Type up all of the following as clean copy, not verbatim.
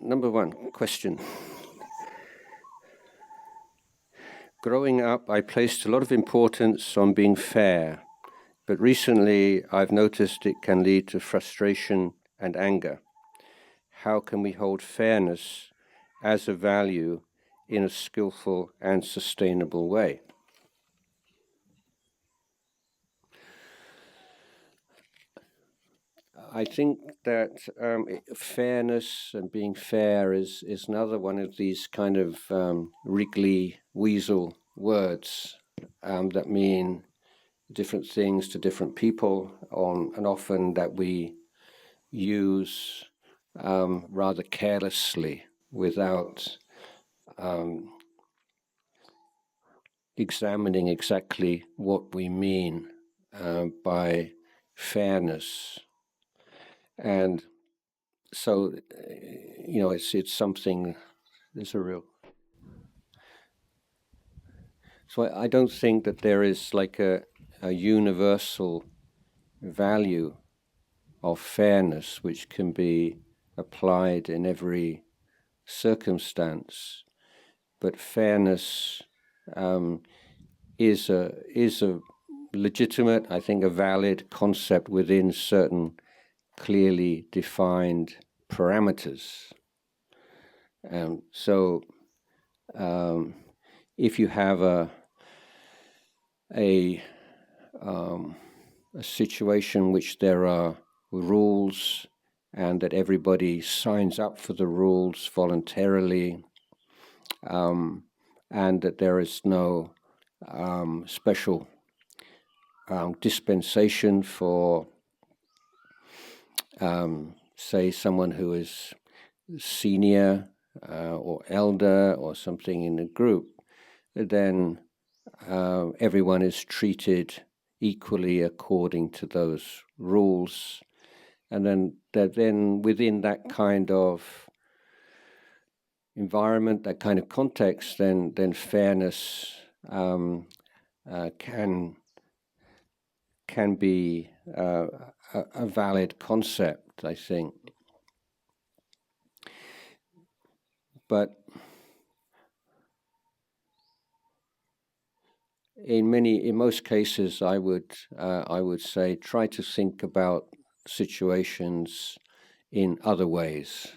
Number one question. Growing up, I placed a lot of importance on being fair, but recently I've noticed it can lead to frustration and anger. How can we hold fairness as a value in a skillful and sustainable way? I think that fairness and being fair is another one of these kind of wriggly weasel words that mean different things to different people, and often that we use rather carelessly without examining exactly what we mean by fairness. And so, it's something, there's a real... So I don't think that there is like a universal value of fairness which can be applied in every circumstance. But fairness is a legitimate, I think, a valid concept within certain clearly defined parameters. So if you have a situation which there are rules and that everybody signs up for the rules voluntarily, and that there is no special dispensation for, say, someone who is senior or elder or something in the group, then everyone is treated equally according to those rules. And then within that kind of environment, that kind of context, then fairness can be a valid concept, I think. But in most cases, I would say try to think about situations in other ways.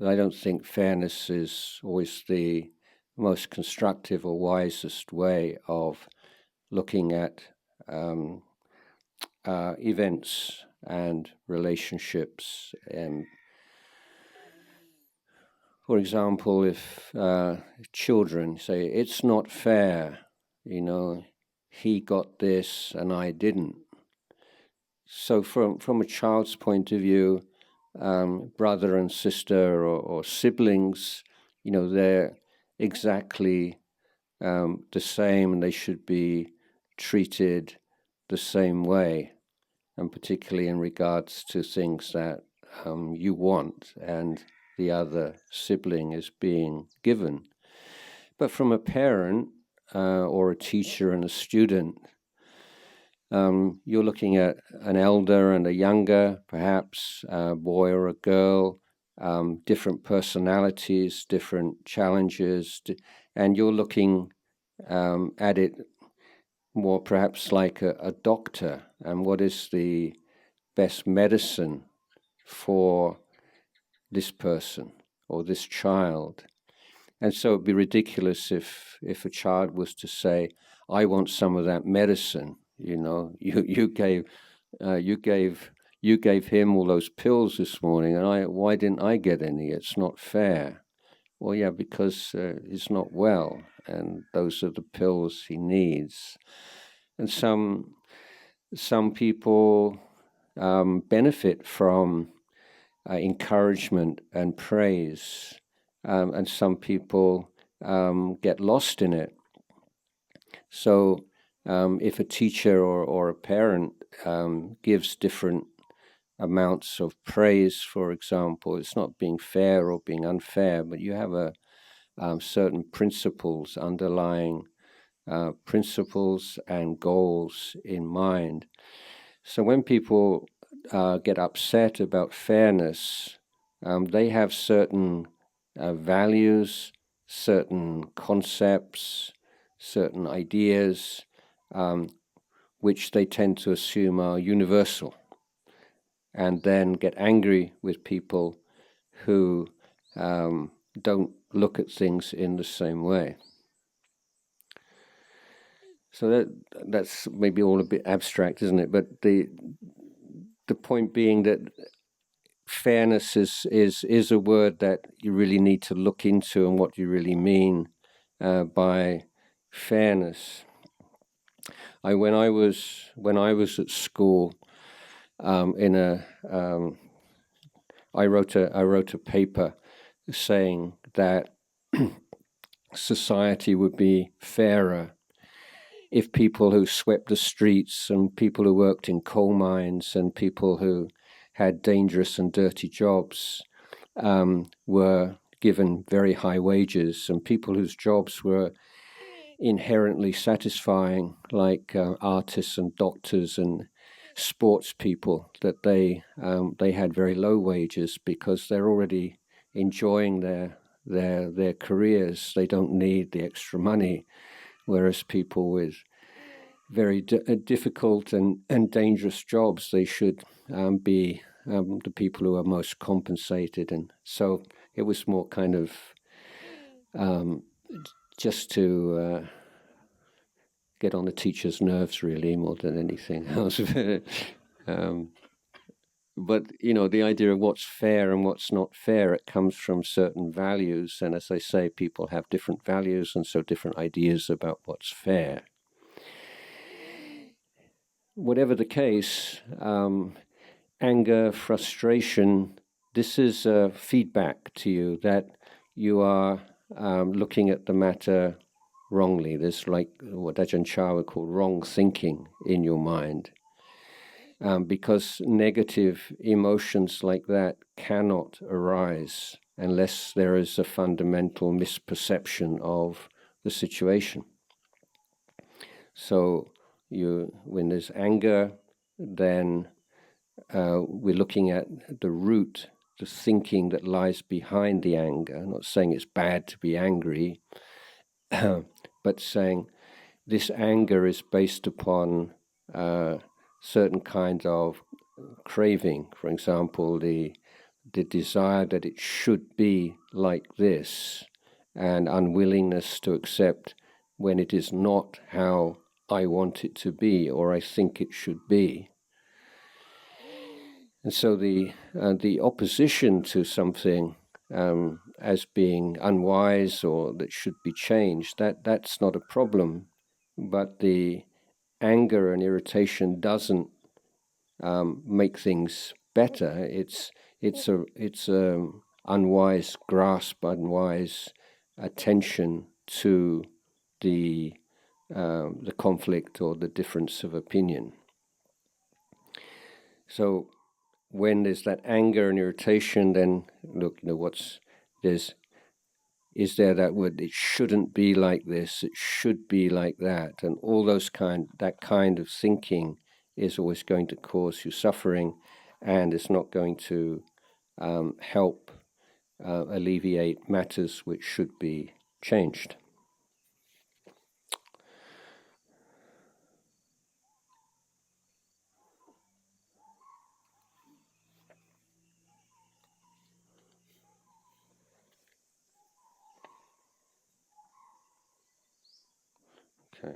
I don't think fairness is always the most constructive or wisest way of looking at events and relationships. For example, if children say, it's not fair, he got this and I didn't. So from a child's point of view, brother and sister or siblings, they're exactly the same, and they should be treated the same way, and particularly in regards to things that you want and the other sibling is being given. But from a parent or a teacher and a student, you're looking at an elder and a younger, perhaps a boy or a girl, different personalities, different challenges, and you're looking at it more perhaps like a doctor, and what is the best medicine for this person or this child. And so it'd be ridiculous if a child was to say, I want some of that medicine. You gave him all those pills this morning, and why didn't I get any? It's not fair. Well, yeah, because he's not well, and those are the pills he needs. And some people benefit from encouragement and praise, and some people get lost in it. So if a teacher or a parent gives different amounts of praise, for example, it's not being fair or being unfair, but you have certain principles, underlying principles and goals in mind. So when people get upset about fairness, they have certain values, certain concepts, certain ideas, which they tend to assume are universal, and then get angry with people who don't look at things in the same way. So that's maybe all a bit abstract, isn't it? But the point being that fairness is a word that you really need to look into, and what you really mean by fairness. When I was at school, I wrote a paper saying that society would be fairer if people who swept the streets and people who worked in coal mines and people who had dangerous and dirty jobs were given very high wages, and people whose jobs were inherently satisfying, like artists and doctors and sports people, that they had very low wages because they're already enjoying their careers. They don't need the extra money, whereas people with very difficult and dangerous jobs, they should be the people who are most compensated. And so it was more kind of just to get on the teacher's nerves, really, more than anything else. But, the idea of what's fair and what's not fair, it comes from certain values. And as I say, people have different values and so different ideas about what's fair. Whatever the case, anger, frustration, this is feedback to you that you are looking at the matter wrongly. There's like what Ajahn Chah would call wrong thinking in your mind. Because negative emotions like that cannot arise unless there is a fundamental misperception of the situation. So when there's anger, then we're looking at the root, the thinking that lies behind the anger. I'm not saying it's bad to be angry, but saying this anger is based upon certain kind of craving. For example, the desire that it should be like this, and unwillingness to accept when it is not how I want it to be or I think it should be. And so the opposition to something as being unwise or that should be changed, that's not a problem. But the anger and irritation doesn't make things better. It's a unwise grasp, unwise attention to the conflict or the difference of opinion. So when there's that anger and irritation, then look, is there that word, it shouldn't be like this, it should be like that, and all that kind of thinking is always going to cause you suffering, and it's not going to help alleviate matters which should be changed. Okay.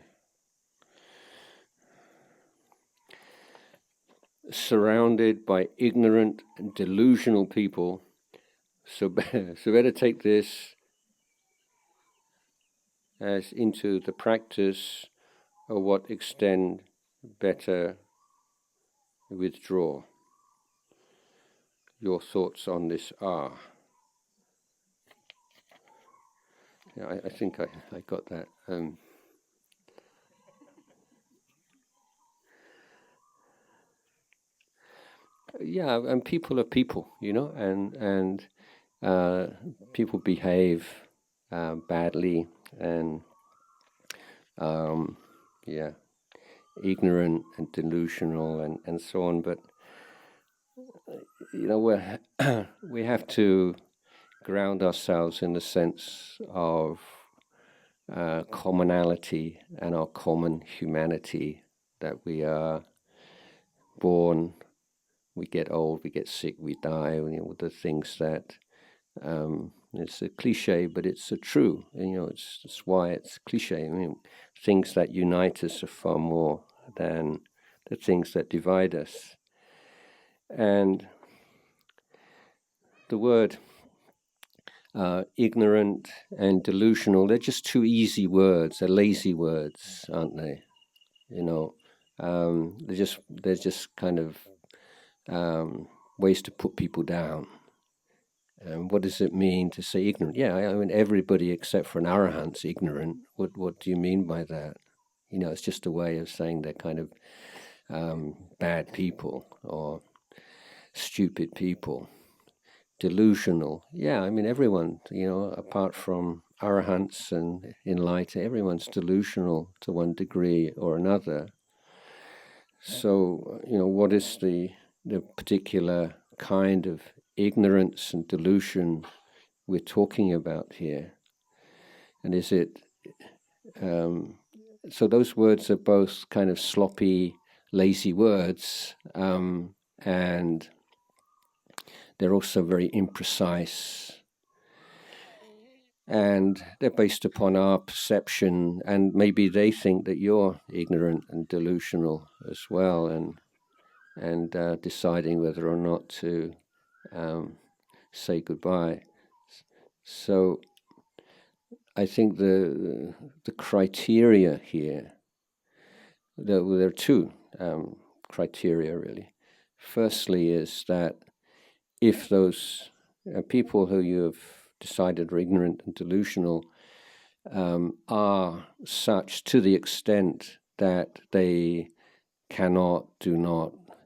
Surrounded by ignorant and delusional people, so better take this as into the practice of what extend, better withdraw. Your thoughts on this are. Yeah, I think I got that. Yeah, and people are people, and people behave badly and ignorant and delusional and so on. But we have to ground ourselves in the sense of commonality and our common humanity, that we are born, we get old, we get sick, we die, the things that it's a cliche, but it's a true, it's why it's cliche. Things that unite us are far more than the things that divide us. And the word ignorant and delusional, they're just two easy words, they're lazy words, aren't they? They're just kind of ways to put people down. And what does it mean to say ignorant? Yeah, I mean, everybody except for an arahant's ignorant. What do you mean by that? It's just a way of saying they're kind of bad people or stupid people. Delusional. Yeah, I mean, everyone, apart from arahants and enlightened, everyone's delusional to one degree or another. So, what is the particular kind of ignorance and delusion we're talking about here? And is it... so those words are both kind of sloppy, lazy words, and they're also very imprecise. And they're based upon our perception, and maybe they think that you're ignorant and delusional as well, and deciding whether or not to say goodbye. So I think the criteria here, there are two criteria really. Firstly is that if those people who you have decided are ignorant and delusional are such to the extent that they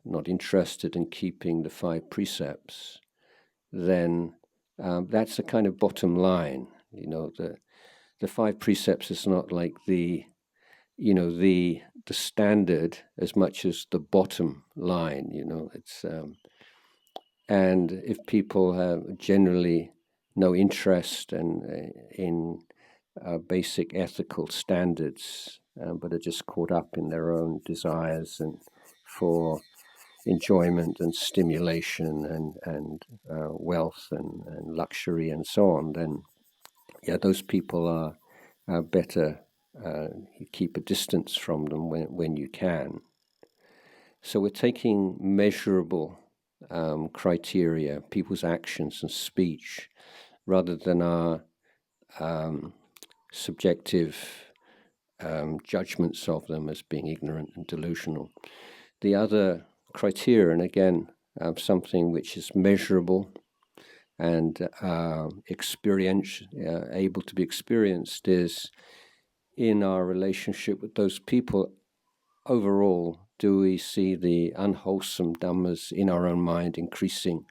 not interested in keeping the 5 precepts, then that's a kind of bottom line. The 5 precepts is not like the standard as much as the bottom line. It's and if people have generally no interest in basic ethical standards, but are just caught up in their own desires and for enjoyment and stimulation and wealth and luxury and so on, then those people are better. You keep a distance from them when you can. So we're taking measurable criteria, people's actions and speech, rather than our subjective judgments of them as being ignorant and delusional. The other criteria, and again, something which is measurable and able to be experienced, is in our relationship with those people overall, do we see the unwholesome dhammas in our own mind increasing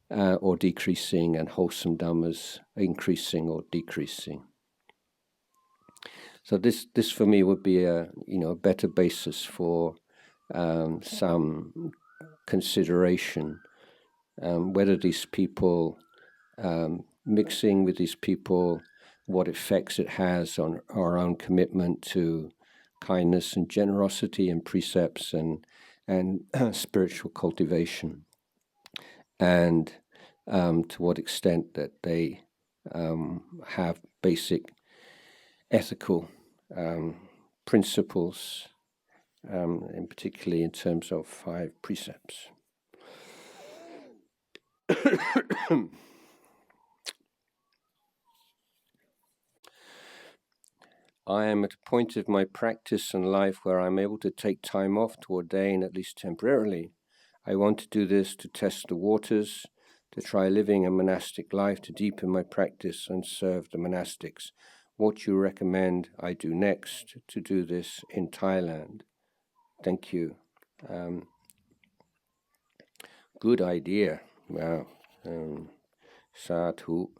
or decreasing, and wholesome dhammas increasing or decreasing? So this for me would be a better basis for some consideration, whether these people, mixing with these people, what effects it has on our own commitment to kindness and generosity and precepts and spiritual cultivation, and to what extent that they have basic ethical principles, and particularly in terms of 5 precepts. I am at a point of my practice and life where I'm able to take time off to ordain, at least temporarily. I want to do this to test the waters, to try living a monastic life, to deepen my practice and serve the monastics. What do you recommend I do next to do this in Thailand? Thank you. Good idea. Wow. Sadhu.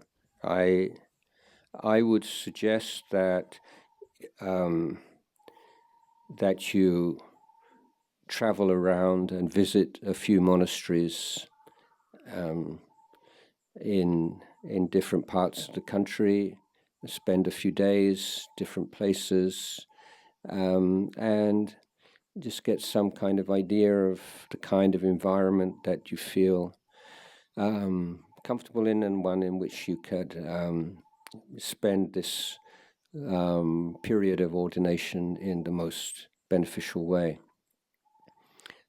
I would suggest that that you travel around and visit a few monasteries in different parts of the country, spend a few days, different places, and just get some kind of idea of the kind of environment that you feel comfortable in, and one in which you could spend this period of ordination in the most beneficial way.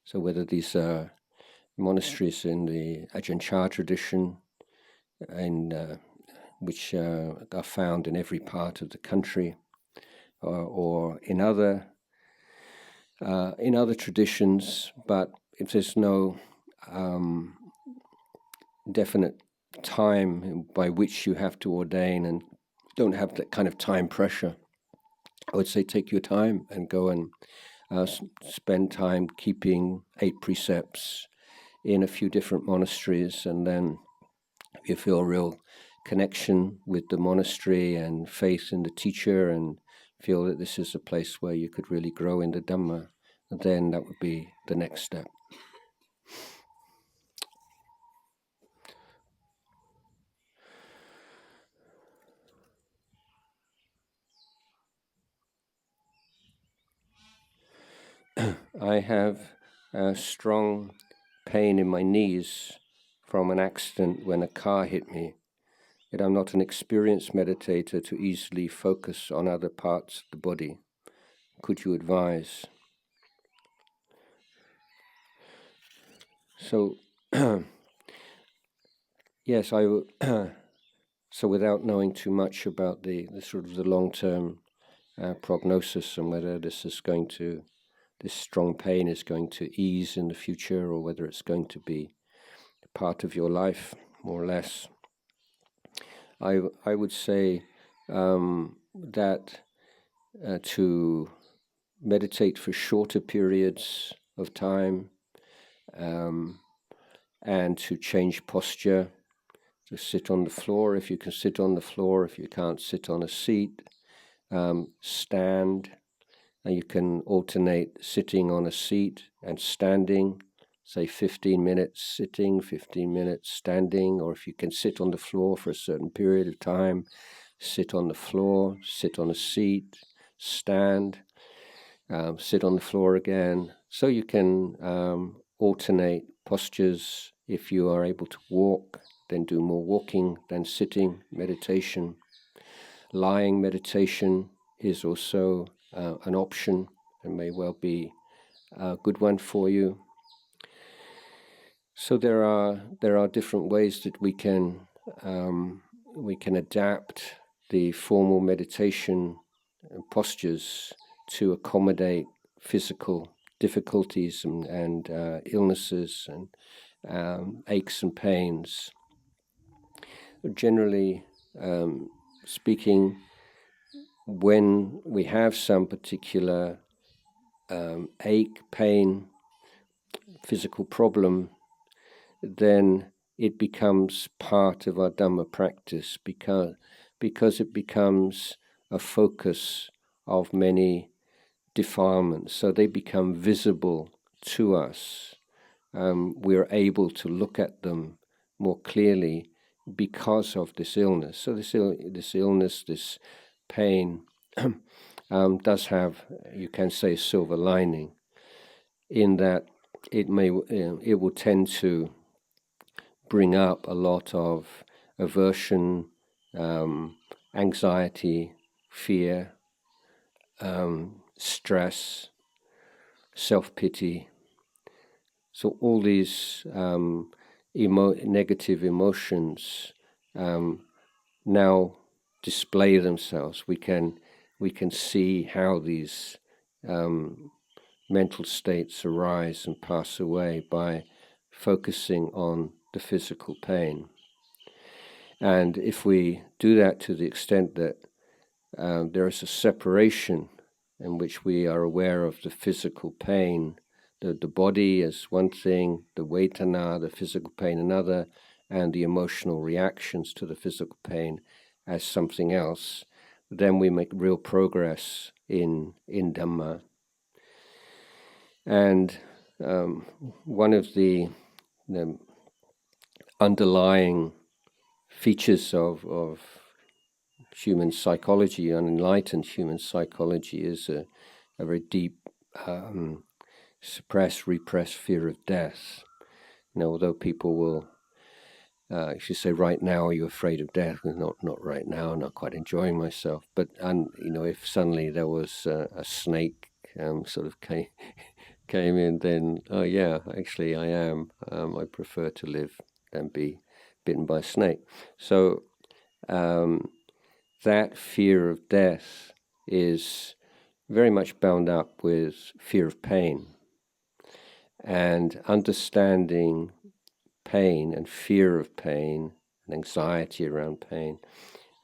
So whether these are monasteries in the Ajahn Chah tradition, which are found in every part of the country, or in other traditions, but if there's no definite time by which you have to ordain and don't have that kind of time pressure, I would say take your time and go and spend time keeping 8 precepts in a few different monasteries, and then if you feel a real connection with the monastery and faith in the teacher and feel that this is a place where you could really grow in the Dhamma, then that would be the next step. I have a strong pain in my knees from an accident when a car hit me. Yet I'm not an experienced meditator to easily focus on other parts of the body. Could you advise? So, yes, so without knowing too much about the sort of the long-term prognosis and whether this strong pain is going to ease in the future, or whether it's going to be part of your life, more or less, I would say that to meditate for shorter periods of time, and to change posture, to sit on the floor if you can sit on the floor, if you can't sit on a seat, stand, and you can alternate sitting on a seat and standing, say 15 minutes sitting, 15 minutes standing, or if you can sit on the floor for a certain period of time, sit on the floor, sit on a seat, stand, sit on the floor again. So you can alternate postures. If you are able to walk, then do more walking than sitting meditation. Lying meditation is also an option and may well be a good one for you. So there are different ways that we can adapt the formal meditation postures to accommodate physical difficulties and illnesses and aches and pains. Generally speaking, when we have some particular ache, pain, physical problem, then it becomes part of our Dhamma practice because it becomes a focus of many defilements. So they become visible to us. We're able to look at them more clearly because of this illness. So this illness, this pain, does have, you can say, a silver lining, in that it will tend to bring up a lot of aversion, anxiety, fear, stress, self-pity. So all these negative emotions now display themselves. We can see how these mental states arise and pass away by focusing on the physical pain. And if we do that to the extent that there is a separation in which we are aware of the physical pain, the body as one thing, the vedana, the physical pain another, and the emotional reactions to the physical pain as something else, then we make real progress in Dhamma. And one of the underlying features of human psychology, unenlightened human psychology, is a very deep, suppressed, repressed fear of death. Although people will, if you say, right now, are you afraid of death? Well, not right now, I'm not quite enjoying myself. But, if suddenly there was a snake sort of came in, then, oh yeah, actually I am. I prefer to live than be bitten by a snake. So that fear of death is very much bound up with fear of pain. And understanding pain and fear of pain and anxiety around pain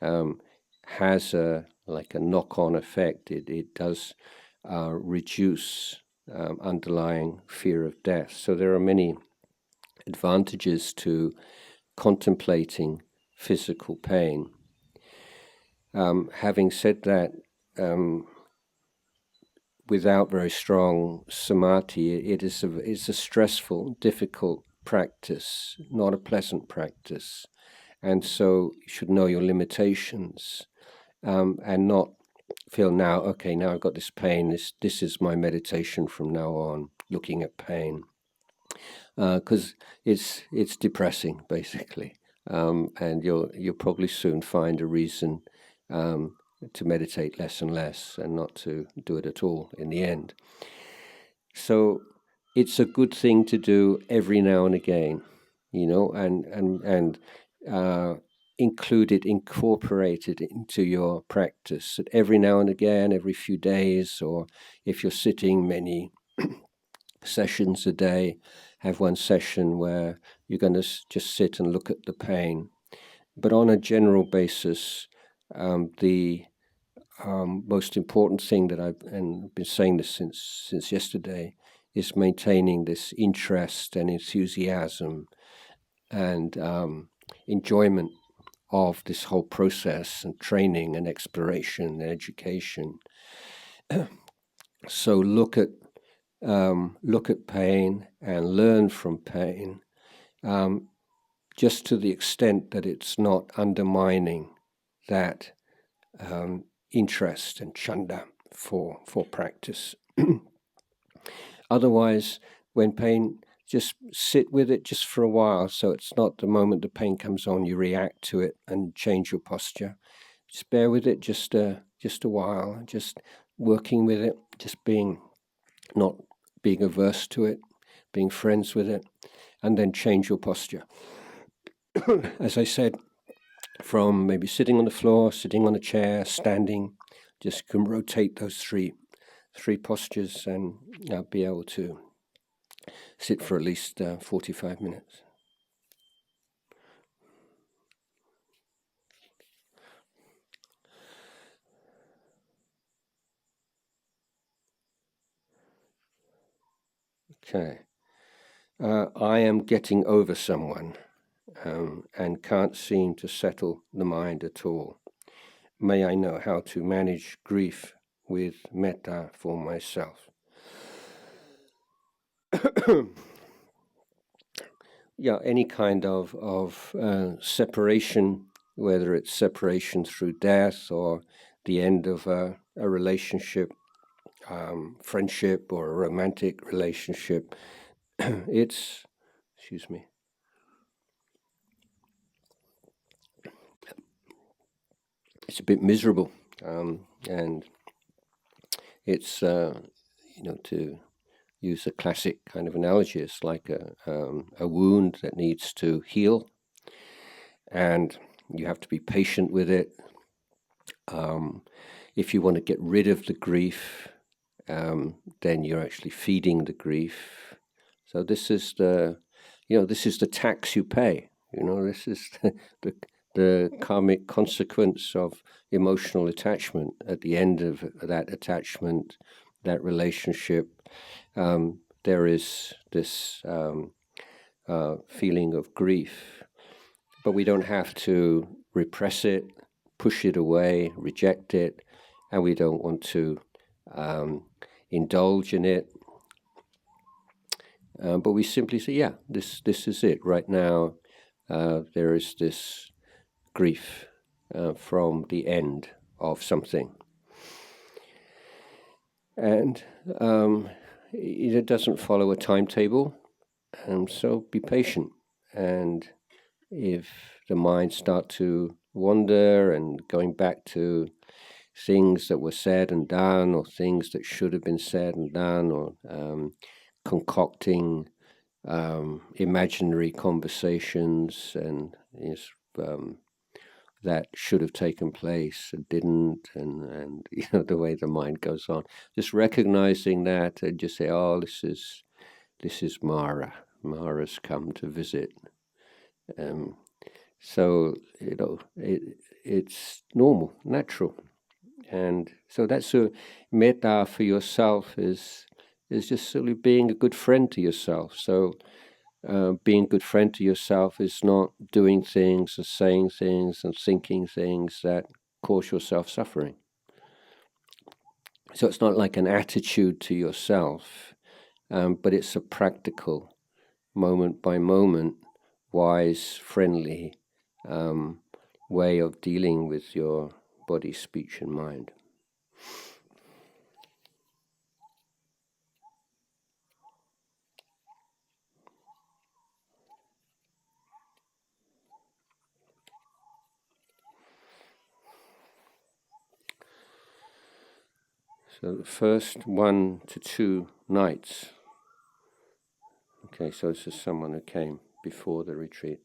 has a knock-on effect. It does reduce underlying fear of death. So there are many advantages to contemplating physical pain. Having said that, without very strong samadhi, it's a stressful, difficult practice, not a pleasant practice. And so you should know your limitations and not feel now I've got this pain, this is my meditation from now on, looking at pain. Because it's depressing, basically. And you'll probably soon find a reason to meditate less and less and not to do it at all in the end. So it's a good thing to do every now and again, and incorporate it into your practice. That every now and again, every few days, or if you're sitting many sessions a day, have one session where you're going to just sit and look at the pain. But on a general basis, the most important thing that I've been saying this since yesterday is maintaining this interest and enthusiasm and enjoyment of this whole process and training and exploration and education. So look at pain and learn from pain, just to the extent that it's not undermining that interest and chanda for practice. Otherwise, when pain, just sit with it just for a while. So it's not the moment the pain comes on, you react to it and change your posture. Just bear with it just a while, just working with it, just not being averse to it, being friends with it, and then change your posture. As I said, from maybe sitting on the floor, sitting on a chair, standing, just can rotate those three postures and be able to sit for at least 45 minutes. Okay. I am getting over someone and can't seem to settle the mind at all. May I know how to manage grief with metta for myself? Yeah, any kind of separation, whether it's separation through death or the end of a relationship, friendship or a romantic relationship, it's a bit miserable, and it's to use a classic kind of analogy, it's like a wound that needs to heal, and you have to be patient with it. If you want to get rid of the grief, then you're actually feeding the grief. So this is the tax you pay. This is the karmic consequence of emotional attachment. At the end of that attachment, that relationship, there is this feeling of grief. But we don't have to repress it, push it away, reject it, and we don't want to indulge in it. But we simply say, yeah, this is it. Right now, there is this grief from the end of something. And it doesn't follow a timetable, so be patient. And if the mind start to wander and going back to things that were said and done, or things that should have been said and done, or concocting imaginary conversations and that should have taken place and didn't, and the way the mind goes on, just recognizing that and just say, oh, this is Mara. Mara's come to visit. So it's normal, natural. And so that's a metta for yourself is just simply being a good friend to yourself. So being a good friend to yourself is not doing things and saying things and thinking things that cause yourself suffering. So it's not like an attitude to yourself, but it's a practical, moment by moment, wise, friendly way of dealing with your body, speech, and mind. So the first 1 to 2 nights. Okay, so this is someone who came before the retreat.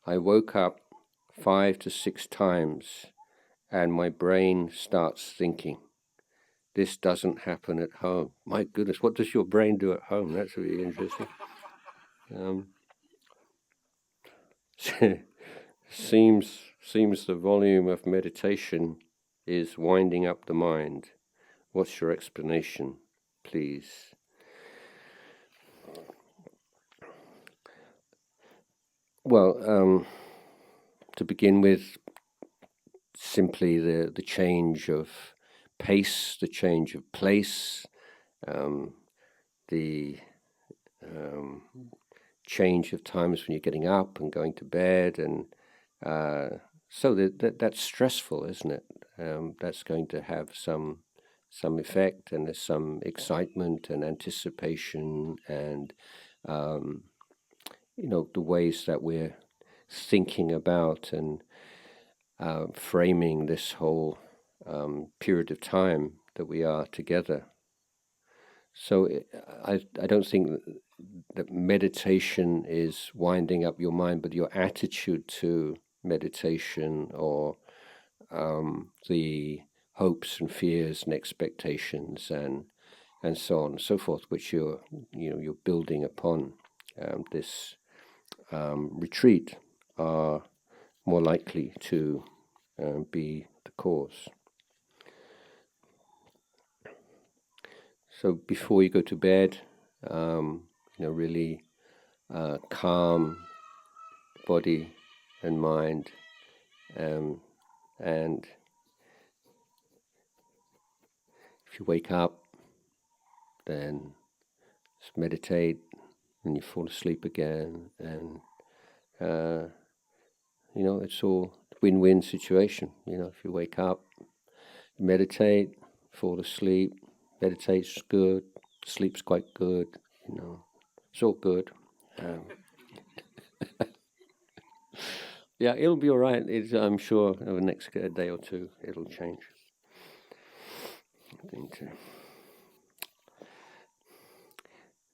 I woke up 5 to 6 times and my brain starts thinking. This doesn't happen at home. My goodness, what does your brain do at home? That's really interesting. Seems the volume of meditation is winding up the mind. What's your explanation, please? Well, to begin with, simply the change of pace, the change of place, the change of times when you're getting up and going to bed, and so that's stressful, isn't it? That's going to have some effect, and there's some excitement and anticipation, and the ways that we're thinking about and framing this whole period of time that we are together. So I don't think that meditation is winding up your mind, but your attitude to meditation, or the hopes and fears and expectations and so on and so forth, which you're building upon this retreat, are more likely to be the cause. So before you go to bed, really calm body and mind, and if you wake up, then just meditate, and you fall asleep again, and it's all win-win situation. If you wake up, meditate, fall asleep, meditate's good, sleep's quite good, it's all good. Yeah, it'll be all right. I'm sure over the next day or two it'll change.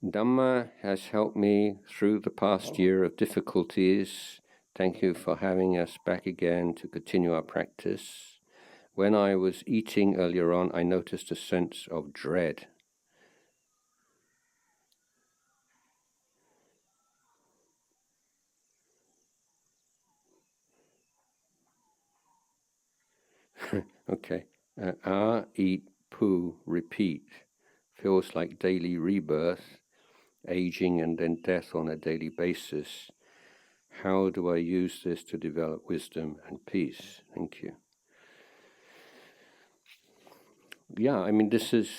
Dhamma has helped me through the past year of difficulties. Thank you for having us back again to continue our practice. When I was eating earlier on, I noticed a sense of dread. Okay. Eat, poo, repeat. Feels like daily rebirth, aging and then death on a daily basis. How do I use this to develop wisdom and peace? Thank you. Yeah, I mean, this is,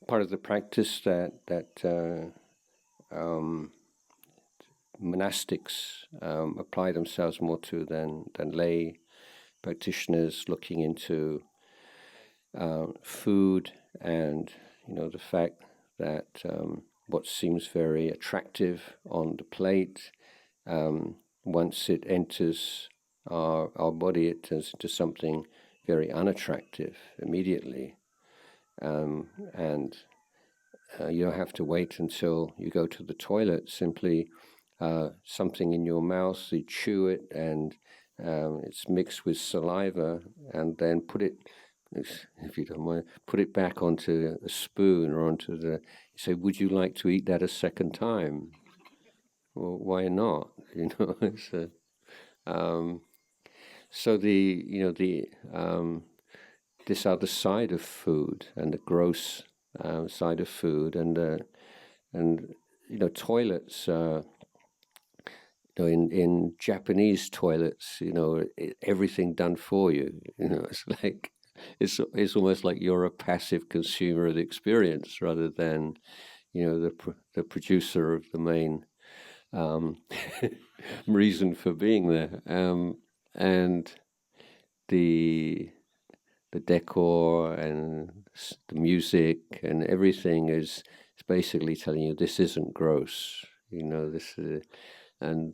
part of the practice that monastics apply themselves more to than lay practitioners, looking into food and the fact that what seems very attractive on the plate, once it enters our body, it turns into something very unattractive immediately, and you don't have to wait until you go to the toilet. Simply something in your mouth, you chew it, and it's mixed with saliva, and then put it, if you don't mind, put it back onto a spoon or onto you say, would you like to eat that a second time? Well, why not? It's so the this other side of food, and the gross side of food, and toilets. In Japanese toilets, everything done for you. It's like it's almost like you're a passive consumer of the experience rather than the producer of the main reason for being there. And the decor and the music and everything is basically telling you this isn't gross. This is. And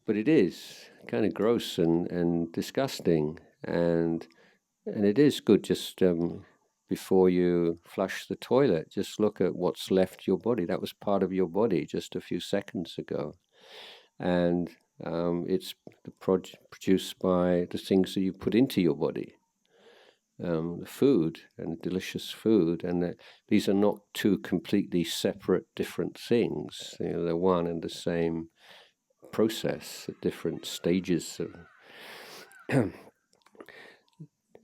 but it is kind of gross and disgusting, and it is good just before you flush the toilet, just look at what's left your body. That was part of your body just a few seconds ago, and it's produced by the things that you put into your body. The food and delicious food, and these are not two completely separate, different things. They're one and the same process at different stages.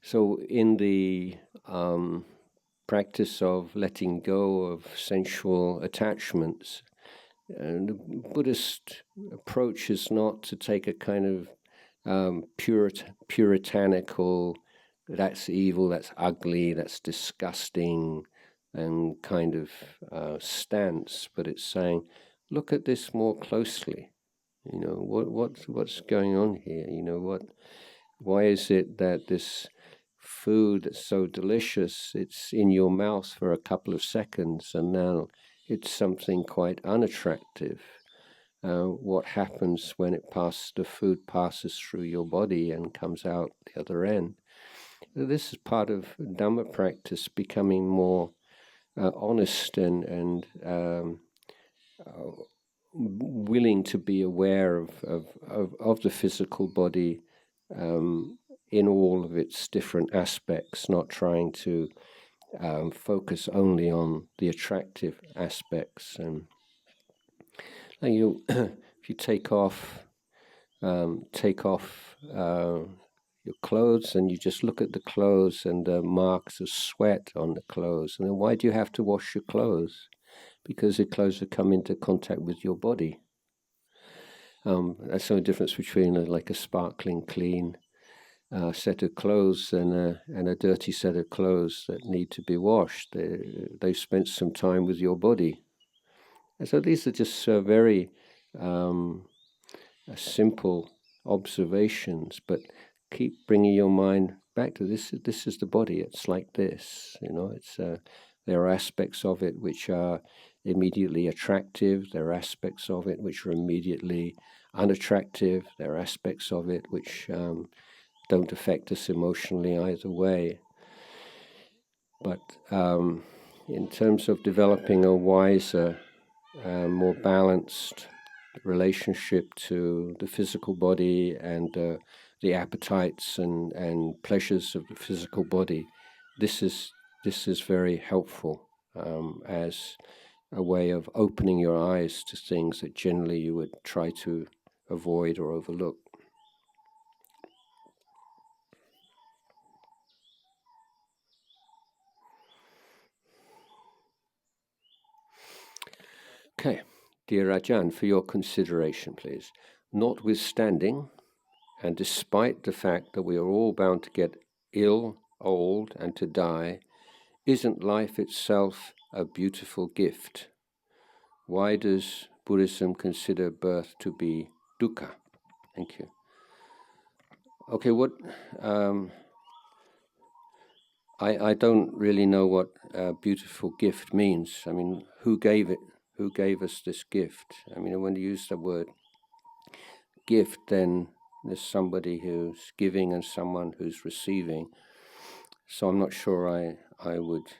So in the practice of letting go of sensual attachments, and the Buddhist approach is not to take a kind of puritanical, that's evil, that's ugly, that's disgusting, and kind of stance, but it's saying, look at this more closely. What's going on here? Why is it that this food that's so delicious, it's in your mouth for a couple of seconds, and now it's something quite unattractive? What happens when the food passes through your body and comes out the other end? This is part of Dhamma practice, becoming more honest and willing to be aware of the physical body in all of its different aspects, not trying to focus only on the attractive aspects. And if you take off your clothes, and you just look at the clothes and the marks of sweat on the clothes, and then why do you have to wash your clothes? Because the clothes have come into contact with your body. That's the only difference between a sparkling clean set of clothes and a dirty set of clothes that need to be washed. They've spent some time with your body. And so these are just very simple observations, but keep bringing your mind back to this. This is the body. It's like this. It's there are aspects of it which are immediately attractive. There are aspects of it which are immediately unattractive. There are aspects of it which don't affect us emotionally either way. But in terms of developing a wiser, more balanced relationship to the physical body and the appetites and pleasures of the physical body, this is very helpful as a way of opening your eyes to things that generally you would try to avoid or overlook. Okay, dear Ajahn, for your consideration, please. Notwithstanding, and despite the fact that we are all bound to get ill, old, and to die, isn't life itself a beautiful gift? Why does Buddhism consider birth to be dukkha? Thank you. Okay, what I don't really know what beautiful gift means. I mean, who gave it? Who gave us this gift? I mean, when you use the word gift, then there's somebody who's giving and someone who's receiving. So I'm not sure I would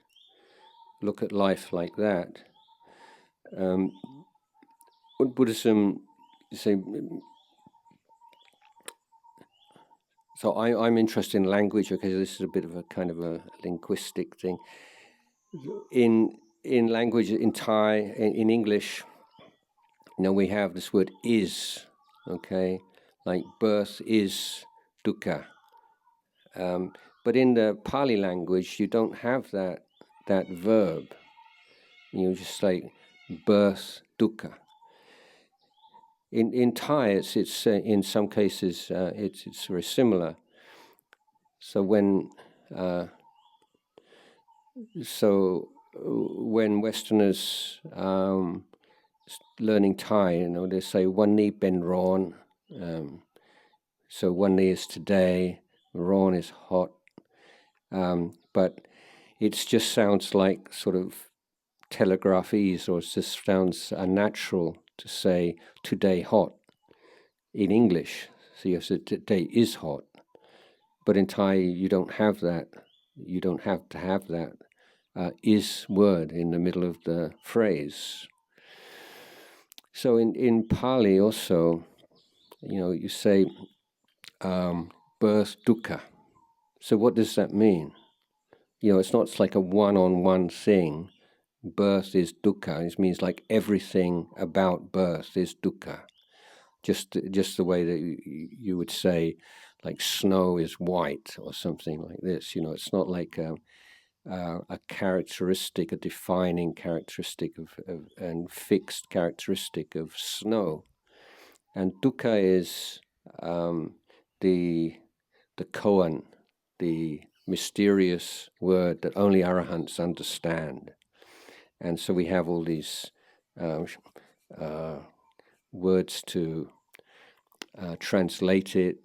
look at life like that. What Buddhism say? So I'm interested in language. Okay, this is a bit of a kind of a linguistic thing. In language, in Thai, in English, we have this word is. Okay, like birth is dukkha. But in the Pali language, you don't have that verb. You just say birth dukkha. In Thai, it's in some cases it's very similar. So when Westerners learning Thai, they say "Wan ni ben ron." So "Wan ni" is today, "ron" is hot, but it just sounds like sort of telegraphese, or it just sounds unnatural to say "today hot" in English. So you say "today is hot," but in Thai you don't have that. You don't have to have that is word in the middle of the phrase. So in Pali also, you say birth dukkha. So what does that mean? It's not like a one-on-one thing. Birth is dukkha. It means like everything about birth is dukkha. Just the way that you would say, like snow is white or something like this. It's not like a characteristic, a defining characteristic of and fixed characteristic of snow. And dukkha is the koan, the mysterious word that only arahants understand. And so we have all these words to translate it,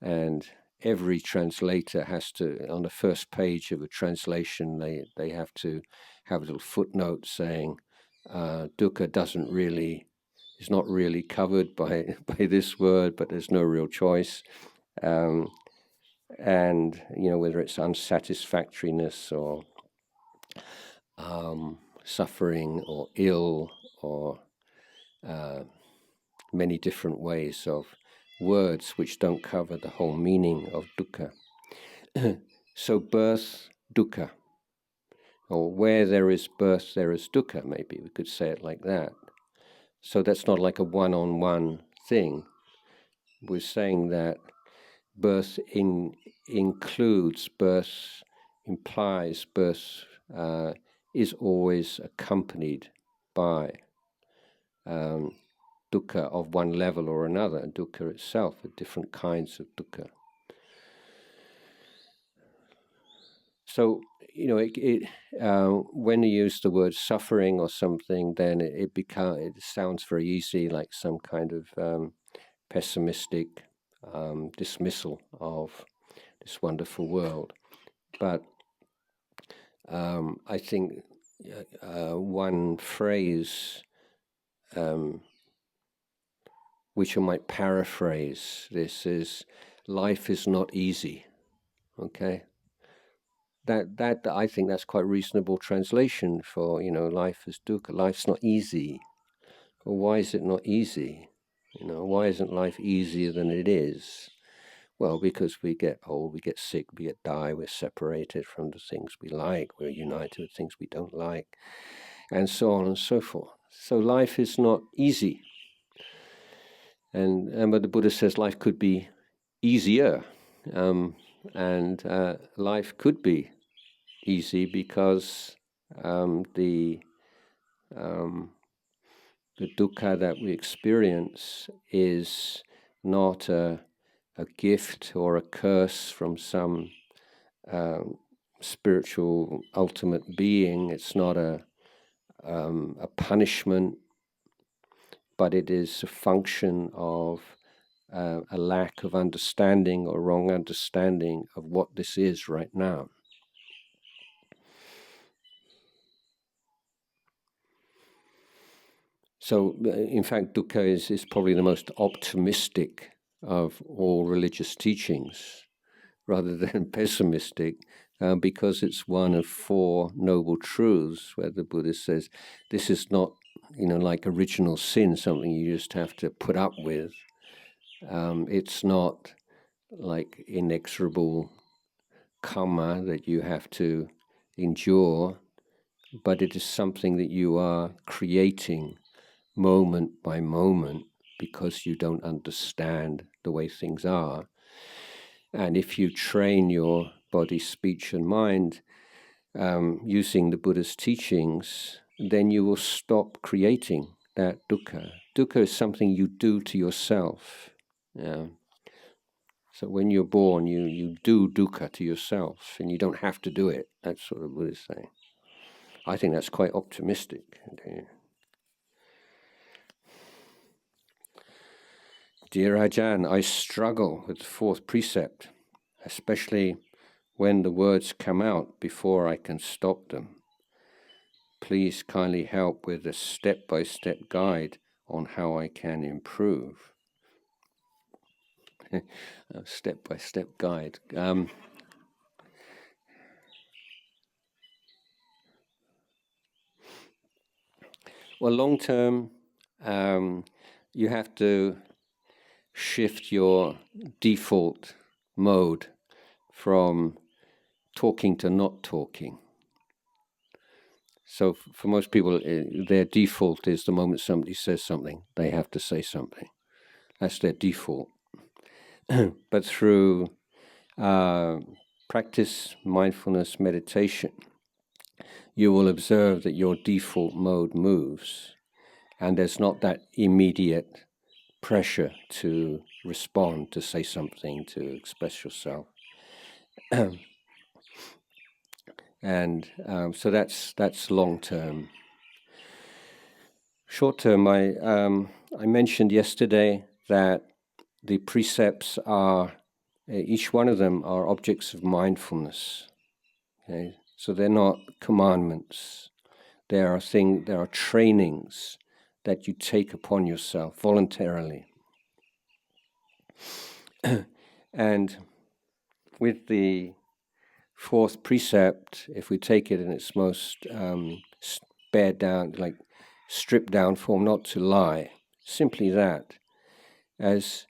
and every translator has to, on the first page of a translation, they have to have a little footnote saying dukkha is not really covered by this word, but there's no real choice. And whether it's unsatisfactoriness or suffering or ill or many different ways of words which don't cover the whole meaning of dukkha. So birth, dukkha, or where there is birth, there is dukkha, maybe we could say it like that. So that's not like a one-on-one thing. We're saying that birth includes, birth implies, birth is always accompanied by dukkha of one level or another, and dukkha itself, are different kinds of dukkha. So, when you use the word suffering or something, then it sounds very easy, like some kind of pessimistic dismissal of this wonderful world. But I think one phrase which I might paraphrase this is, life is not easy. Okay? That I think that's quite reasonable translation for, life is dukkha. Life's not easy. Well, why is it not easy? Why isn't life easier than it is? Well, because we get old, we get sick, we die, we're separated from the things we like, we're united with things we don't like, and so on and so forth. So life is not easy. But the Buddha says life could be easier, and life could be easy because the dukkha that we experience is not a gift or a curse from some spiritual ultimate being. It's not a punishment, but it is a function of a lack of understanding or wrong understanding of what this is right now. So, in fact, dukkha is probably the most optimistic of all religious teachings, rather than pessimistic, because it's one of four noble truths where the Buddha says this is not, like original sin, something you just have to put up with. It's not like inexorable karma that you have to endure, but it is something that you are creating moment by moment because you don't understand the way things are. And if you train your body, speech and mind using the Buddha's teachings, then you will stop creating that dukkha. Dukkha is something you do to yourself. Yeah. So when you're born, you do dukkha to yourself, and you don't have to do it. That's what the Buddha is saying. I think that's quite optimistic. Dear Ajahn, I struggle with the fourth precept, especially when the words come out before I can stop them. Please kindly help with a step-by-step guide on how I can improve. A step-by-step guide. Well, long-term, you have to shift your default mode from talking to not talking. So for most people, their default is the moment somebody says something, they have to say something. That's their default. But through practice, mindfulness, meditation, you will observe that your default mode moves, and there's not that immediate pressure to respond, to say something, to express yourself. And so that's long term. Short term, I mentioned yesterday that the precepts are, each one of them are objects of mindfulness. Okay? So they're not commandments. There are trainings that you take upon yourself voluntarily. And with the fourth precept, if we take it in its most bared down, like stripped down form, not to lie, simply that, as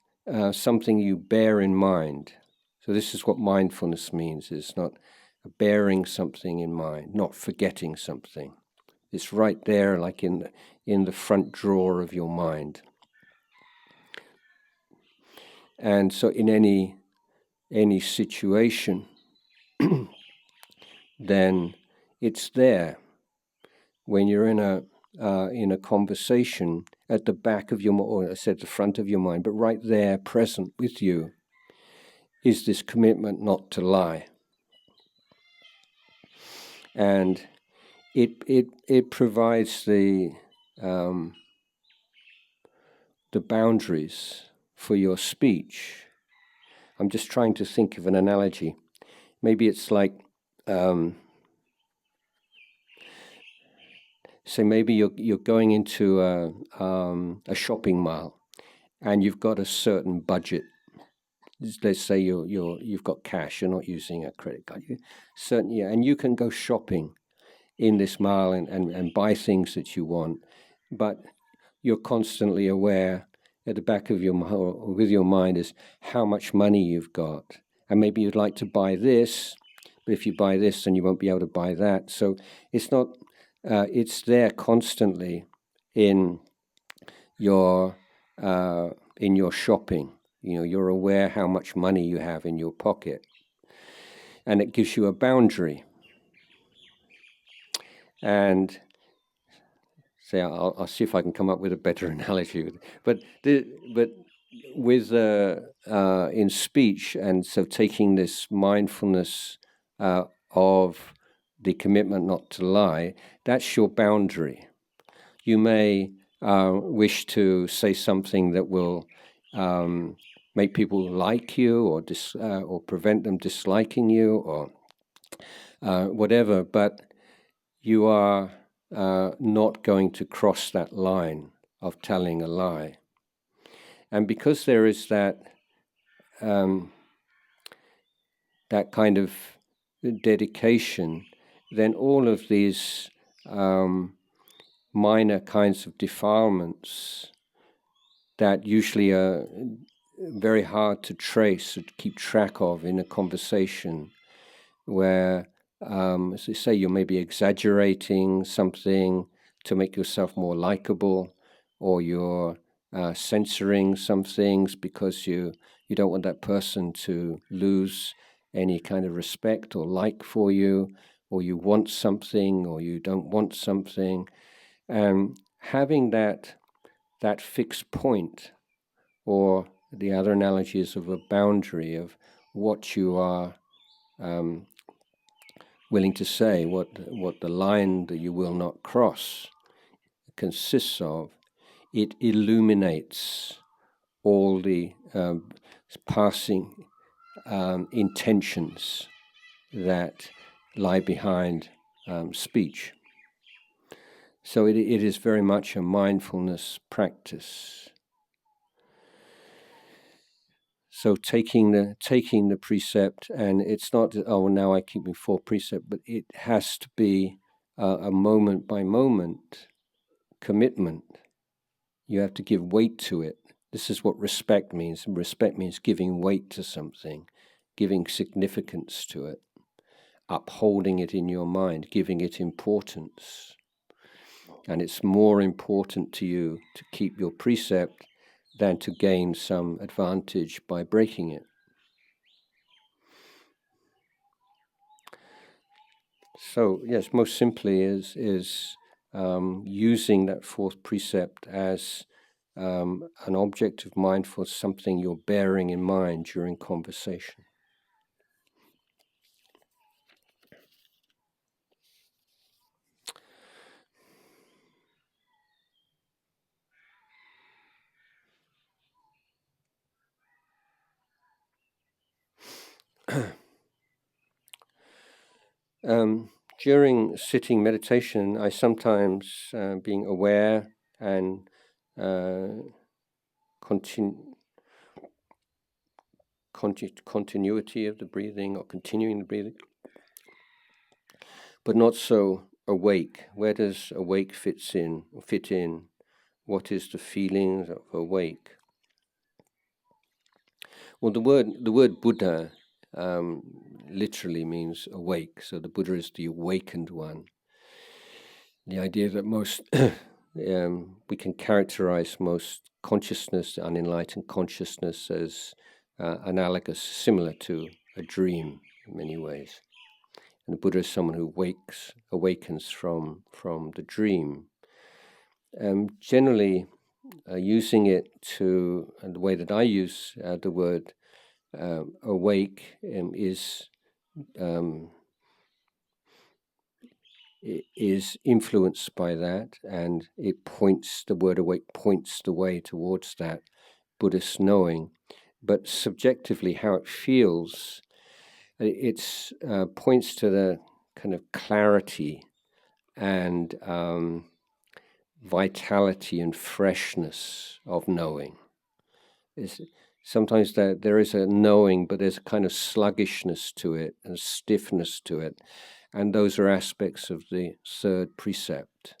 something you bear in mind. So this is what mindfulness means. It's not bearing something in mind, not forgetting something. It's right there, like in the front drawer of your mind. And so in any situation, then it's there. When you're in a conversation, at the back of your mind, or I said the front of your mind, but right there, present with you, is this commitment not to lie. And it provides the boundaries for your speech. I'm just trying to think of an analogy. Maybe it's like, say maybe you're going into a shopping mall, and you've got a certain budget. Let's say you've got cash. You're not using a credit card. And you can go shopping in this mall and buy things that you want, but you're constantly aware at the back of your mind, or with your mind, is how much money you've got. And maybe you'd like to buy this, but if you buy this, then you won't be able to buy that. So it's not, it's there constantly in your shopping. You're aware how much money you have in your pocket. And it gives you a boundary. And I'll see if I can come up with a better analogy. But with in speech, and so taking this mindfulness of the commitment not to lie, that's your boundary. You may wish to say something that will make people like you, or prevent them disliking you, or whatever, but you are not going to cross that line of telling a lie. And because there is that kind of dedication, then all of these minor kinds of defilements that usually are very hard to trace or to keep track of in a conversation, where, as they say, you may be exaggerating something to make yourself more likable, or you're censoring some things because you don't want that person to lose any kind of respect or like for you, or you want something or you don't want something. Having that fixed point, or the other analogy is of a boundary of what you are willing to say, what the line that you will not cross consists of, it illuminates all the passing intentions that lie behind speech. So it is very much a mindfulness practice. So taking the precept, and it's not that, oh, now I keep me for precept, but it has to be a moment by moment commitment. You have to give weight to it. This is what respect means. Respect means giving weight to something, giving significance to it, upholding it in your mind, giving it importance. And it's more important to you to keep your precept than to gain some advantage by breaking it. So yes, most simply is using that fourth precept as an object of mindfulness, something you're bearing in mind during conversation. During sitting meditation, I sometimes, being aware and continuity of the breathing, or continuing the breathing, but not so awake. Where does awake fit in? What is the feeling of awake? Well, the word Buddha literally means awake. So the Buddha is the awakened one. The idea that most we can characterize most consciousness, unenlightened consciousness, as analogous, similar to a dream in many ways. And the Buddha is someone who awakens from the dream. Generally, using it to, and the way that I use the word awake is influenced by that, and the word awake points the way towards that Buddhist knowing. But subjectively, how it feels, it points to the kind of clarity and vitality and freshness of knowing. Sometimes there is a knowing, but there's a kind of sluggishness to it, and stiffness to it. And those are aspects of the third precept.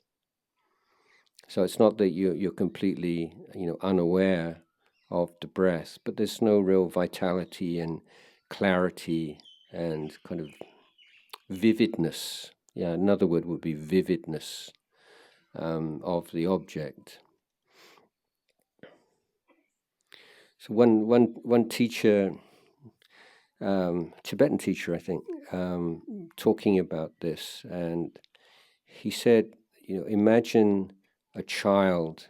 So it's not that you're completely, unaware of the breath, but there's no real vitality and clarity and kind of vividness. Yeah, another word would be vividness of the object. So one teacher, Tibetan teacher, I think, talking about this, and he said, imagine a child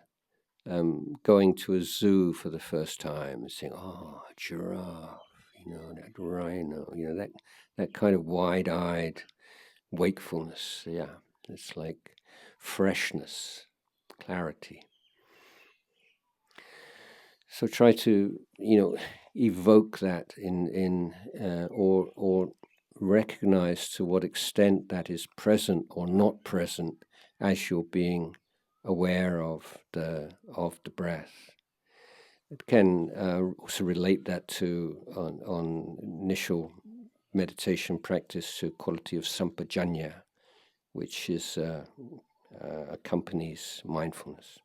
going to a zoo for the first time and saying, "Oh, a giraffe, that rhino, that kind of wide-eyed wakefulness. Yeah, it's like freshness, clarity. So try to, evoke that or recognize to what extent that is present or not present as you're being aware of the breath. It can also relate that to on initial meditation practice to quality of sampajanya, which is accompanies mindfulness.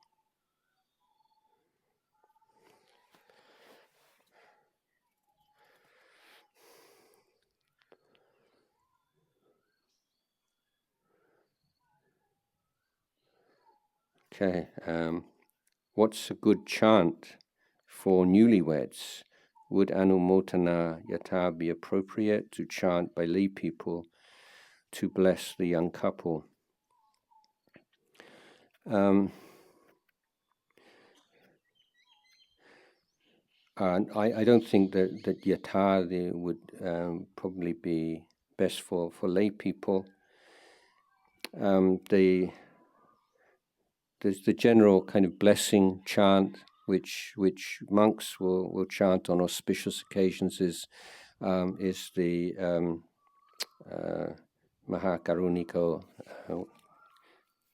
Okay, what's a good chant for newlyweds? Would Anumotana Yata be appropriate to chant by lay people to bless the young couple? I don't think that Yata would probably be best for lay people. There's the general kind of blessing chant which monks will chant on auspicious occasions is the Mahakaruniko.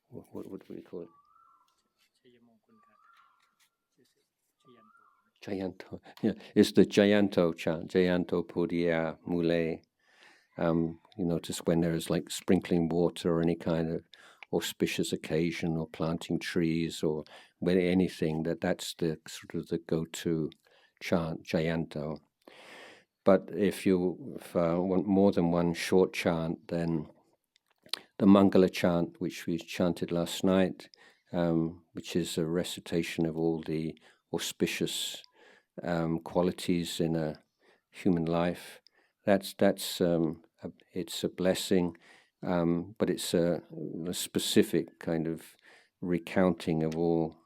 What do we call it? Jayanto. Yeah, it's the Jayanto chant. Jayanto Podiya Mule. Just when there is like sprinkling water or any kind of auspicious occasion or planting trees or when anything, that's the sort of the go-to chant, Jayanto. But if you want more than one short chant, then the Mangala chant, which we chanted last night, which is a recitation of all the auspicious qualities in a human life, it's a blessing, but it's a specific kind of recounting of all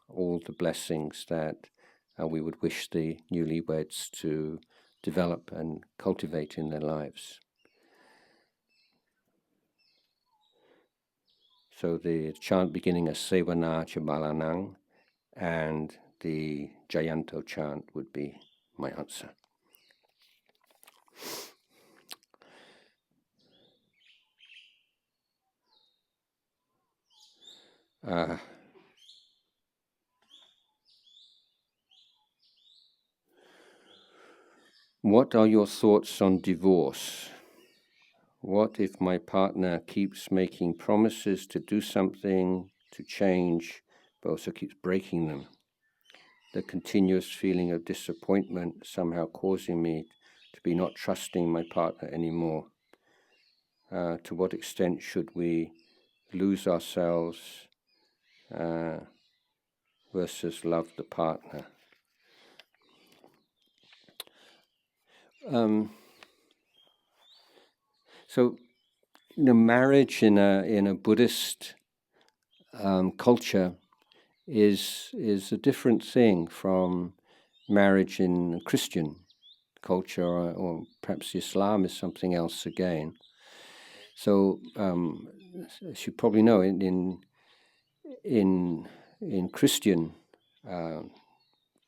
the blessings that we would wish the newlyweds to develop and cultivate in their lives. So the chant beginning as Sevana Chabalanang and the Jayanto chant would be my answer. What are your thoughts on divorce? What if my partner keeps making promises to do something, to change, but also keeps breaking them? The continuous feeling of disappointment somehow causing me to be not trusting my partner anymore. To what extent should we lose ourselves versus love the partner? So, marriage in a Buddhist culture is a different thing from marriage in Christian culture, or perhaps Islam is something else again. So, as you probably know, in Christian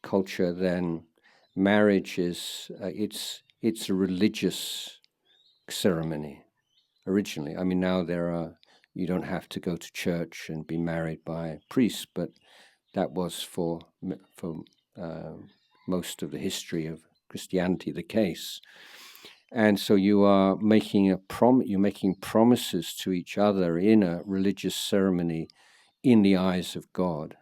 culture, then marriage is it's a religious ceremony originally. I mean, now you don't have to go to church and be married by priests, but that was for most of the history of Christianity the case. And so you are making you're making promises to each other in a religious ceremony in the eyes of God.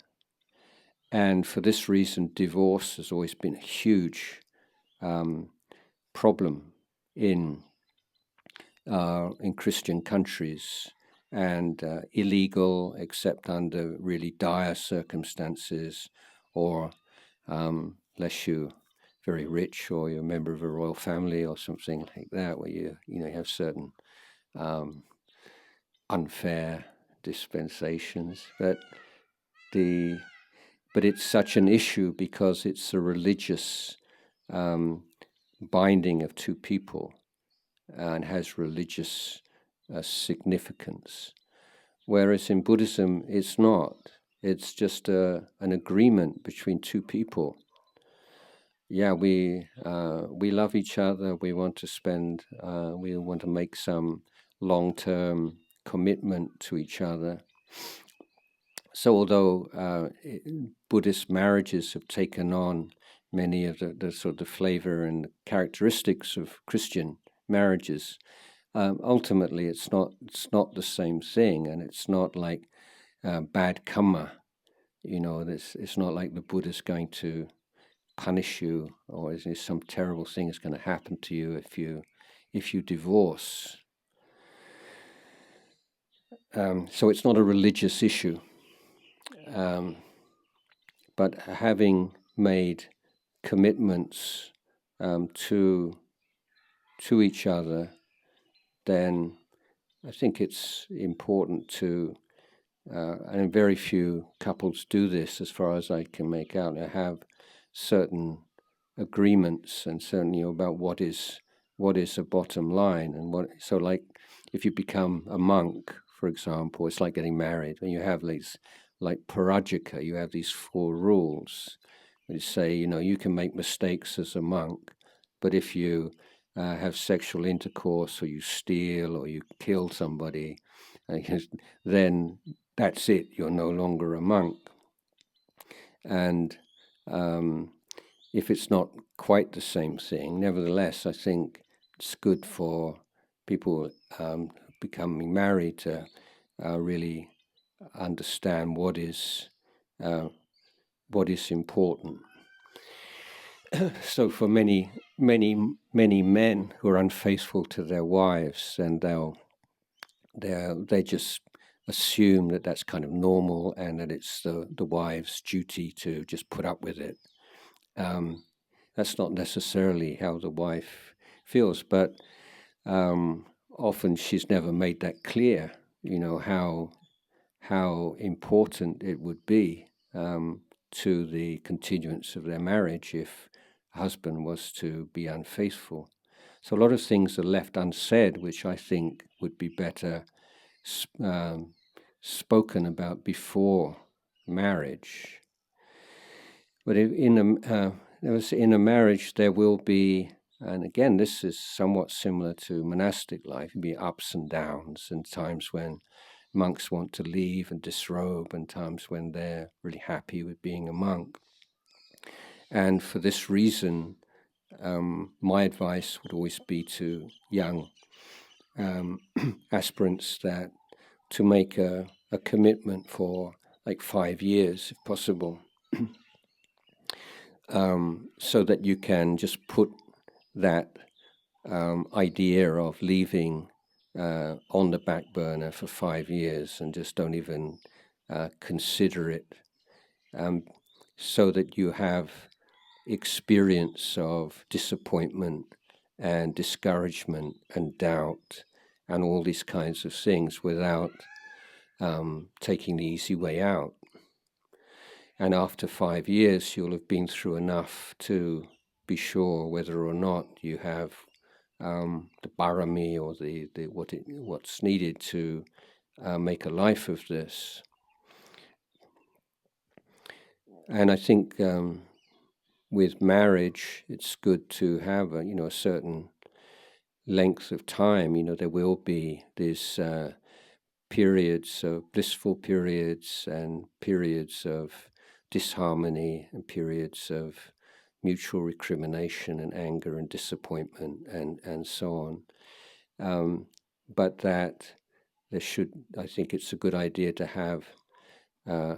And for this reason, divorce has always been a huge problem in Christian countries, and illegal except under really dire circumstances, or unless you're very rich or you're a member of a royal family or something like that, where you have certain unfair dispensations. But it's such an issue because it's a religious binding of two people and has religious significance. Whereas in Buddhism, it's not. It's just an agreement between two people. Yeah, we love each other. We want to we want to make some long-term commitment to each other. So although Buddhist marriages have taken on many of the sort of flavor and characteristics of Christian marriages, ultimately it's not the same thing, and it's not like bad karma. It's not like the Buddha's going to punish you, or is there some terrible thing that's going to happen to you if you divorce. So it's not a religious issue. But having made commitments to each other, then I think it's important to, and very few couples do this as far as I can make out, they have certain agreements and certainly about what is a bottom line, and so like if you become a monk, for example, it's like getting married. When you have these, like parajika, you have these 4 rules which say, you can make mistakes as a monk, but if you have sexual intercourse, or you steal, or you kill somebody, then that's it, you're no longer a monk. And if it's not quite the same thing, nevertheless, I think it's good for people becoming married to really understand what is important. So for many men who are unfaithful to their wives, and they just assume that that's kind of normal, and that it's the wife's duty to just put up with it. That's not necessarily how the wife feels, but often she's never made that clear, how important it would be to the continuance of their marriage if a husband was to be unfaithful. So a lot of things are left unsaid, which I think would be better spoken about before marriage. But in a marriage, there will be, and again, this is somewhat similar to monastic life, there'll be ups and downs, and times when monks want to leave and disrobe, and times when they're really happy with being a monk. And for this reason, my advice would always be to young aspirants that to make a commitment for like 5 years, if possible, so that you can just put that idea of leaving on the back burner for 5 years and just don't even consider it, so that you have experience of disappointment and discouragement and doubt and all these kinds of things without taking the easy way out. And after 5 years, you'll have been through enough to be sure whether or not you have the parami, or what's needed to make a life of this. And I think with marriage, it's good to have a certain length of time. There will be these periods of blissful periods and periods of disharmony and periods of mutual recrimination and anger and disappointment and so on. But that I think it's a good idea to have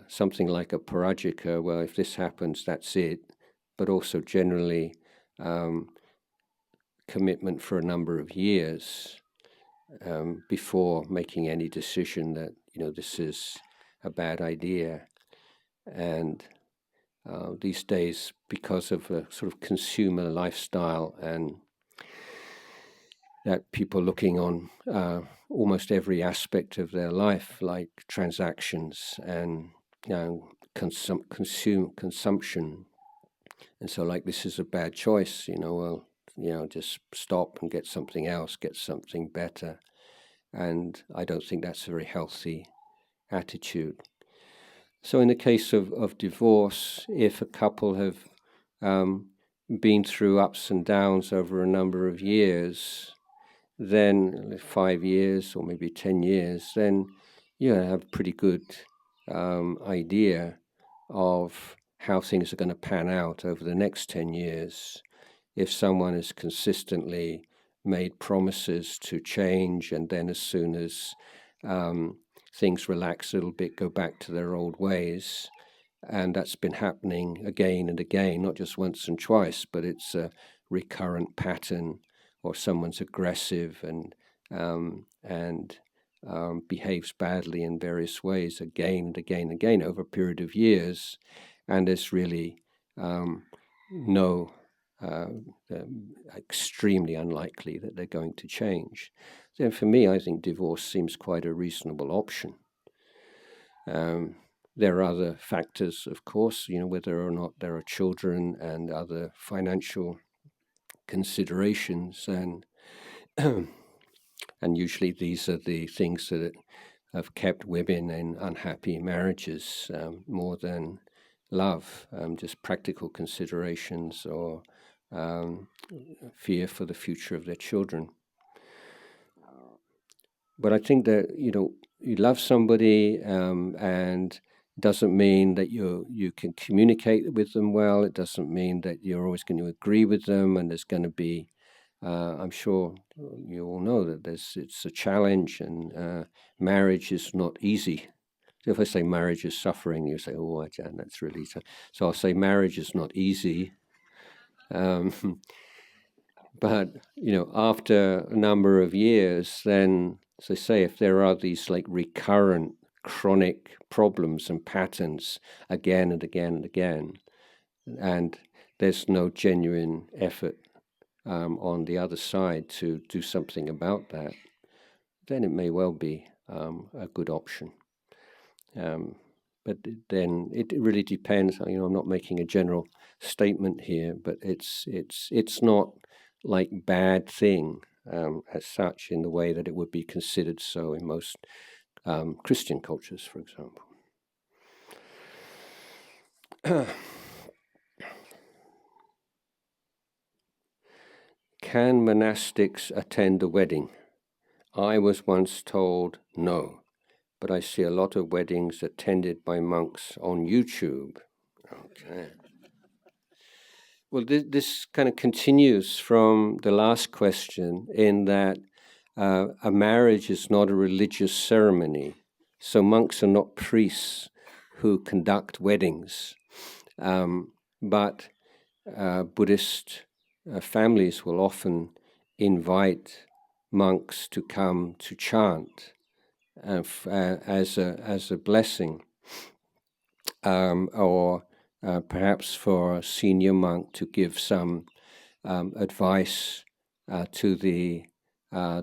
something like a parajika. Well, if this happens, that's it. But also generally commitment for a number of years before making any decision that this is a bad idea. And these days, because of a sort of consumer lifestyle, and that people looking on almost every aspect of their life, like transactions and consumption, and so like this is a bad choice. Well, just stop and get something else, get something better. And I don't think that's a very healthy attitude. So in the case of divorce, if a couple have been through ups and downs over a number of years, then 5 years or maybe 10 years, then you have a pretty good idea of how things are going to pan out over the next 10 years. If someone has consistently made promises to change, and then as soon as things relax a little bit, go back to their old ways, and that's been happening again and again, not just once and twice, but it's a recurrent pattern, or someone's aggressive and behaves badly in various ways again and again and again over a period of years, and it's really extremely unlikely that they're going to change. Then for me, I think divorce seems quite a reasonable option. There are other factors, of course, whether or not there are children and other financial considerations, and and usually these are the things that have kept women in unhappy marriages more than love, just practical considerations or fear for the future of their children. But I think that you love somebody, and it doesn't mean that you can communicate with them well. It doesn't mean that you're always going to agree with them, and there's going to be I'm sure you all know that it's a challenge, and marriage is not easy. So if I say marriage is suffering, you say, "Oh, Ajahn, that's really tough." So I'll say marriage is not easy. But after a number of years, then, as I say, if there are these like recurrent, chronic problems and patterns again and again and again, and there's no genuine effort on the other side to do something about that, then it may well be a good option. But then it really depends. I'm not making a general statement here, but it's not like bad thing as such in the way that it would be considered so in most Christian cultures, for example. Can monastics attend a wedding? I was once told no, but I see a lot of weddings attended by monks on YouTube. Okay. Well, this kind of continues from the last question in that a marriage is not a religious ceremony. So monks are not priests who conduct weddings. But Buddhist families will often invite monks to come to chant as a blessing, or perhaps for a senior monk to give some advice to the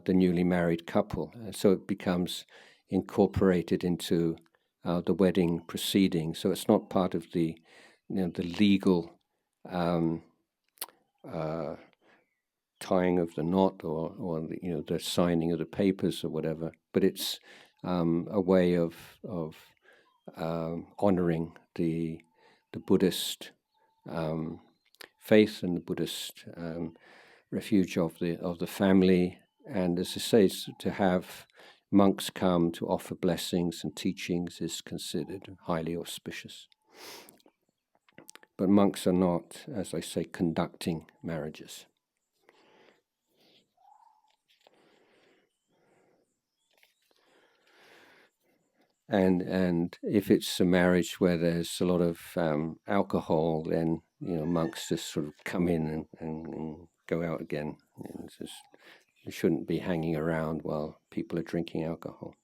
newly married couple. So it becomes incorporated into the wedding proceeding. So it's not part of the legal tying of the knot or the signing of the papers or whatever. But it's a way of honoring the Buddhist faith and the Buddhist refuge of the family, and as I say, to have monks come to offer blessings and teachings is considered highly auspicious. But monks are not, as I say, conducting marriages. And if it's a marriage where there's a lot of alcohol, then monks just sort of come in and go out again. They shouldn't be hanging around while people are drinking alcohol.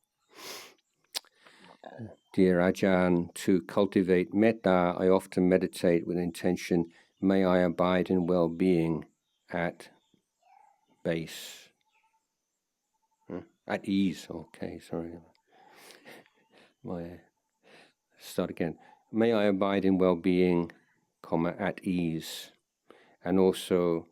Dear Ajahn, to cultivate metta, I often meditate with intention, may I abide in well-being at base. At ease, okay, sorry. Start again. May I abide in well-being, at ease, and also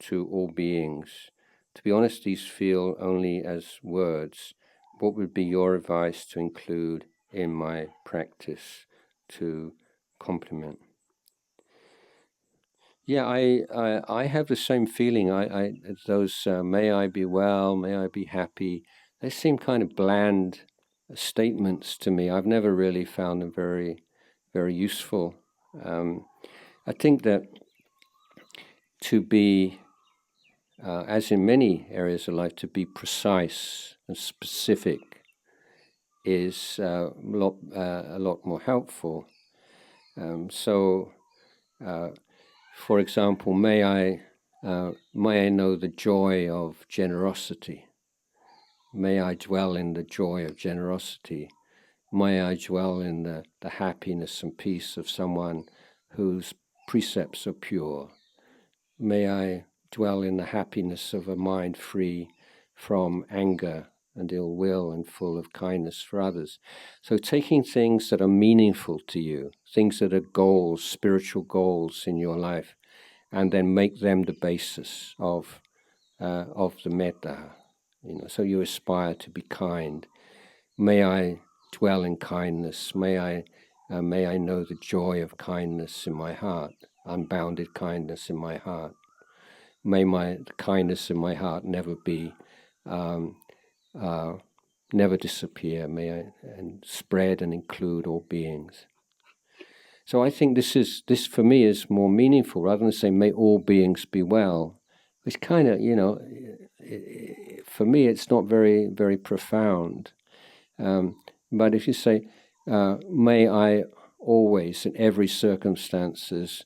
to all beings. To be honest, these feel only as words. What would be your advice to include in my practice to complement? Yeah, I have the same feeling. Those may I be well, may I be happy. They seem kind of bland statements to me. I've never really found them very, very useful. I think that to be, as in many areas of life, to be precise and specific is a lot more helpful. For example, may I know the joy of generosity. May I dwell in the joy of generosity. May I dwell in the happiness and peace of someone whose precepts are pure. May I dwell in the happiness of a mind free from anger and ill will and full of kindness for others. So taking things that are meaningful to you, things that are goals, spiritual goals in your life, and then make them the basis of the metta. So you aspire to be kind. May I dwell in kindness. May I know the joy of kindness in my heart, unbounded kindness in my heart. May my kindness in my heart never disappear. May I spread and include all beings. So I think this for me is more meaningful rather than saying may all beings be well. It's kind of, for me it's not very, very profound. But if you say, may I always, in every circumstances,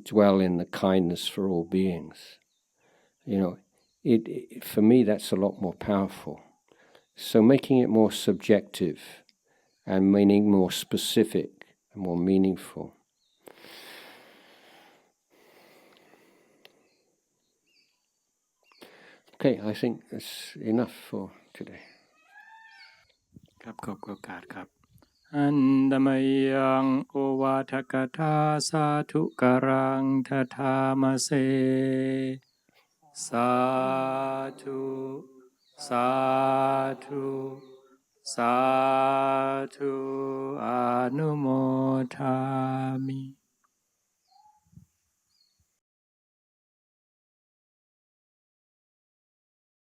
dwell in the kindness for all beings, for me that's a lot more powerful. So making it more subjective and meaning more specific and more meaningful. Okay, I think that's enough for today. ครับขอบโอกาสครับอันดมยังโอวาทกถาสาธุการังทัทามเสสาธุสาธุสาธุอนุโมทามิ